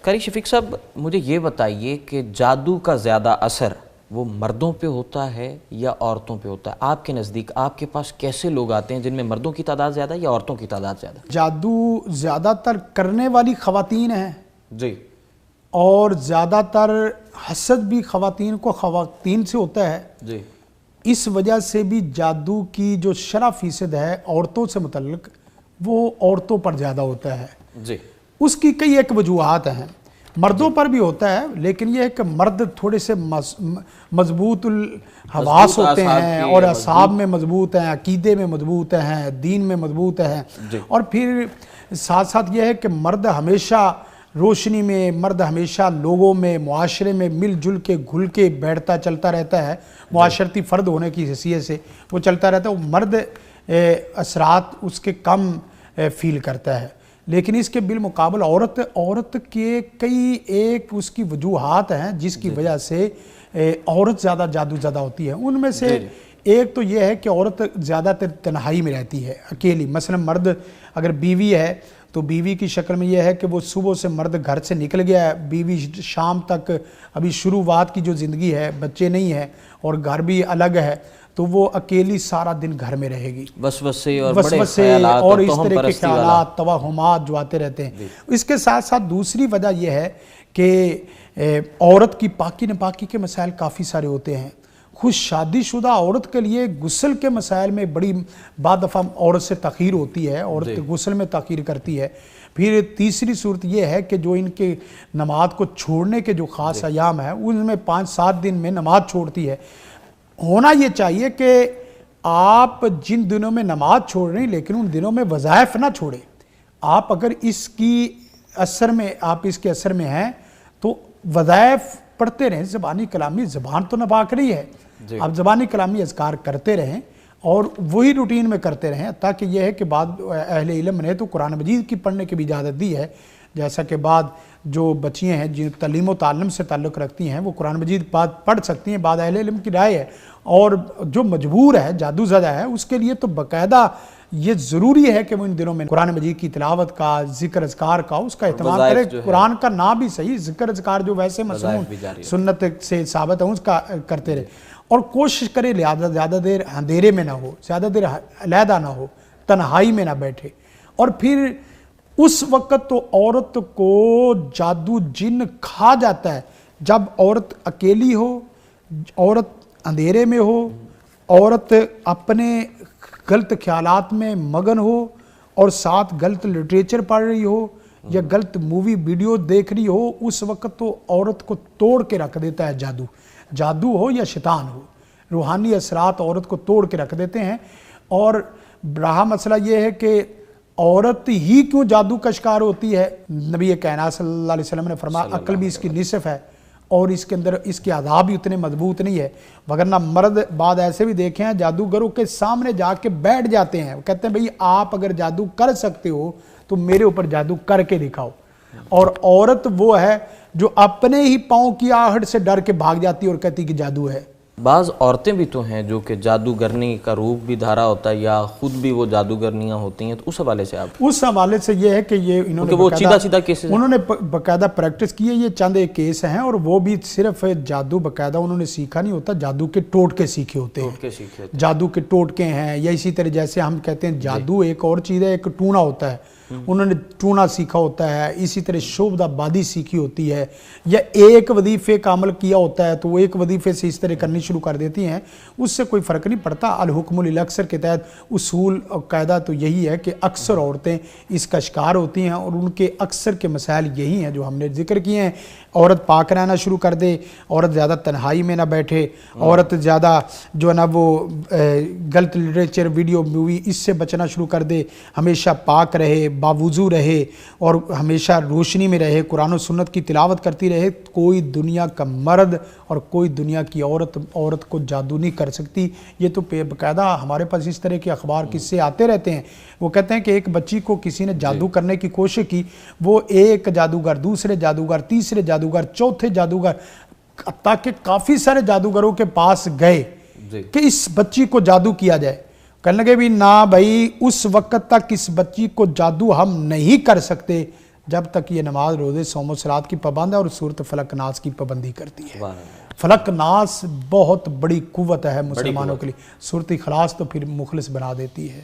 قاری شفیق صاحب مجھے یہ بتائیے کہ جادو کا زیادہ اثر وہ مردوں پہ ہوتا ہے یا عورتوں پہ ہوتا ہے؟ آپ کے نزدیک آپ کے پاس کیسے لوگ آتے ہیں جن میں مردوں کی تعداد زیادہ یا عورتوں کی تعداد زیادہ؟ جادو زیادہ تر کرنے والی خواتین ہیں جی، اور زیادہ تر حسد بھی خواتین سے ہوتا ہے جی، اس وجہ سے بھی جادو کی جو شرح فیصد ہے عورتوں سے متعلق وہ عورتوں پر زیادہ ہوتا ہے۔ جی، اس کی کئی ایک وجوہات ہیں، مردوں پر بھی ہوتا ہے، لیکن یہ ہے کہ مرد تھوڑے سے مضبوط الحواس ہوتے ہیں اور اعصاب میں مضبوط ہیں، عقیدے میں مضبوط ہیں، دین میں مضبوط ہیں، اور پھر ساتھ ساتھ یہ ہے کہ مرد ہمیشہ روشنی میں، مرد ہمیشہ لوگوں میں، معاشرے میں مل جل کے گھل کے بیٹھتا چلتا رہتا ہے، معاشرتی فرد ہونے کی حیثیت سے وہ چلتا رہتا ہے، وہ مرد اثرات اس کے کم فیل کرتا ہے۔ لیکن اس کے بالمقابل عورت کے کئی ایک اس کی وجوہات ہیں جس کی وجہ سے عورت زیادہ جادو زدہ ہوتی ہے۔ ان میں سے ایک تو یہ ہے کہ عورت زیادہ تر تنہائی میں رہتی ہے، اکیلی۔ مثلا مرد اگر بیوی ہے تو بیوی کی شکل میں یہ ہے کہ وہ صبح سے مرد گھر سے نکل گیا ہے، بیوی شام تک ابھی شروعات کی جو زندگی ہے، بچے نہیں ہیں اور گھر بھی الگ ہے، تو وہ اکیلی سارا دن گھر میں رہے گی، وسوسے اور بڑے خیالات اور اس طرح کے خیالات توہمات جو آتے رہتے ہیں۔ اس کے ساتھ ساتھ دوسری وجہ یہ ہے کہ عورت کی پاکی ناپاکی کے مسائل کافی سارے ہوتے ہیں۔ خود شادی شدہ عورت کے لیے غسل کے مسائل میں بڑی بعض دفعہ عورت سے تاخیر ہوتی ہے، عورت غسل میں تاخیر کرتی ہے۔ پھر تیسری صورت یہ ہے کہ جو ان کے نماز کو چھوڑنے کے جو خاص ایام ہیں ان میں 5-7 دن میں نماز چھوڑتی ہے۔ ہونا یہ چاہیے کہ آپ جن دنوں میں نماز چھوڑ رہے ہیں لیکن ان دنوں میں وظائف نہ چھوڑیں۔ آپ اگر اس کے اثر میں ہیں تو وظائف پڑھتے رہیں، زبانی کلامی، زبان تو ناپاک رہی ہے، آپ زبانی کلامی اذکار کرتے رہیں اور وہی روٹین میں کرتے رہیں، تاکہ یہ ہے کہ بعد اہل علم نے تو قرآن مجید کی پڑھنے کی بھی اجازت دی ہے، جیسا کہ بعد جو بچیاں ہیں جن تعلیم و تعلم سے تعلق رکھتی ہیں وہ قرآن مجید پڑھ سکتی ہیں، بعد اہل علم کی رائے ہے۔ اور جو مجبور ہے، جادو زدہ ہے، اس کے لیے تو باقاعدہ یہ ضروری ہے کہ وہ ان دنوں میں قرآن مجید کی تلاوت کا، ذکر اذکار کا اس کا اہتمام کرے، قرآن کا نام بھی صحیح، ذکر اذکار جو ویسے مسنون سنت سے ثابت ہے اس کا کرتے رہے، اور کوشش کرے زیادہ دیر اندھیرے میں نہ ہو، زیادہ دیر علیحدہ نہ ہو، تنہائی میں نہ بیٹھے۔ اور پھر اس وقت تو عورت کو جادو جن کھا جاتا ہے جب عورت اکیلی ہو، عورت اندھیرے میں ہو، عورت اپنے غلط خیالات میں مگن ہو اور ساتھ غلط لٹریچر پڑھ رہی ہو یا غلط مووی ویڈیو دیکھ رہی ہو، اس وقت تو عورت کو توڑ کے رکھ دیتا ہے جادو ہو یا شیطان ہو، روحانی اثرات عورت کو توڑ کے رکھ دیتے ہیں۔ اور رہا مسئلہ یہ ہے کہ عورت ہی کیوں جادو کا شکار ہوتی ہے؟ نبی کائنات صلی اللہ علیہ وسلم نے فرمایا عقل بھی اس کی نصف ہے اور اس کے اندر اس کے عذاب بھی اتنے مضبوط نہیں ہے، وگرنہ مرد بعد ایسے بھی دیکھے ہیں جادوگروں کے سامنے جا کے بیٹھ جاتے ہیں، وہ کہتے ہیں بھئی آپ اگر جادو کر سکتے ہو تو میرے اوپر جادو کر کے دکھاؤ۔ اور عورت وہ ہے جو اپنے ہی پاؤں کی آہٹ سے ڈر کے بھاگ جاتی ہے اور کہتی کہ جادو ہے۔ بعض عورتیں بھی تو ہیں جو کہ جادوگرنی کا روپ بھی دھارا ہوتا ہے یا خود بھی وہ جادوگرنیاں ہوتی ہیں، تو اس حوالے سے آپ اس حوالے سے یہ ہے کہ یہ انہوں نے باقاعدہ پریکٹس کی ہے۔ یہ چند ایک کیس ہیں اور وہ بھی صرف جادو باقاعدہ انہوں نے سیکھا نہیں ہوتا، جادو کے ٹوٹکے سیکھے ہوتے ہیں، جادو کے ٹوٹکے ہیں، یا اسی طرح جیسے ہم کہتے ہیں جادو ایک اور چیز ہے، ایک ٹونا ہوتا ہے، انہوں نے ٹونا سیکھا ہوتا ہے، اسی طرح شعبدہ بادی سیکھی ہوتی ہے، یا ایک وظیفے کا عمل کیا ہوتا ہے تو وہ ایک وظیفے سے اس طرح کرنی شروع کر دیتی ہیں، اس سے کوئی فرق نہیں پڑتا۔ الحکم للاکثر کے تحت اصول اور قاعدہ تو یہی ہے کہ اکثر عورتیں اس کا شکار ہوتی ہیں اور ان کے اکثر کے مسائل یہی ہیں جو ہم نے ذکر کیے ہیں۔ عورت پاک رہنا شروع کر دے، عورت زیادہ تنہائی میں نہ بیٹھے، عورت زیادہ جو ہے نا وہ غلط لٹریچر، ویڈیو، مووی اس سے بچنا شروع کر دے، ہمیشہ پاک رہے، باوضو رہے اور ہمیشہ روشنی میں رہے، قرآن و سنت کی تلاوت کرتی رہے۔ کوئی دنیا کا مرد اور کوئی دنیا کی عورت کو جادو نہیں کر سکتی۔ یہ تو باقاعدہ ہمارے پاس اس طرح کے اخبار قصے آتے رہتے ہیں۔ وہ کہتے ہیں کہ ایک بچی کو کسی نے جادو کرنے کی کوشش کی، وہ ایک جادوگر، دوسرے جادوگر، تیسرے جادوگر، چوتھے جادوگر، تاکہ کافی سارے جادوگروں کے پاس گئے کہ اس بچی کو جادو کیا جائے۔ کہنے لگے بھی نہ بھائی، اس وقت تک اس بچی کو جادو ہم نہیں کر سکتے جب تک یہ نماز روزے صوم و صلات کی پابند ہے اور صورت فلق ناس کی پابندی کرتی ہے۔ سبحان اللہ۔ فلق ناس بہت بڑی قوت ہے مسلمانوں کے لیے، صورت اخلاص تو پھر مخلص بنا دیتی ہے۔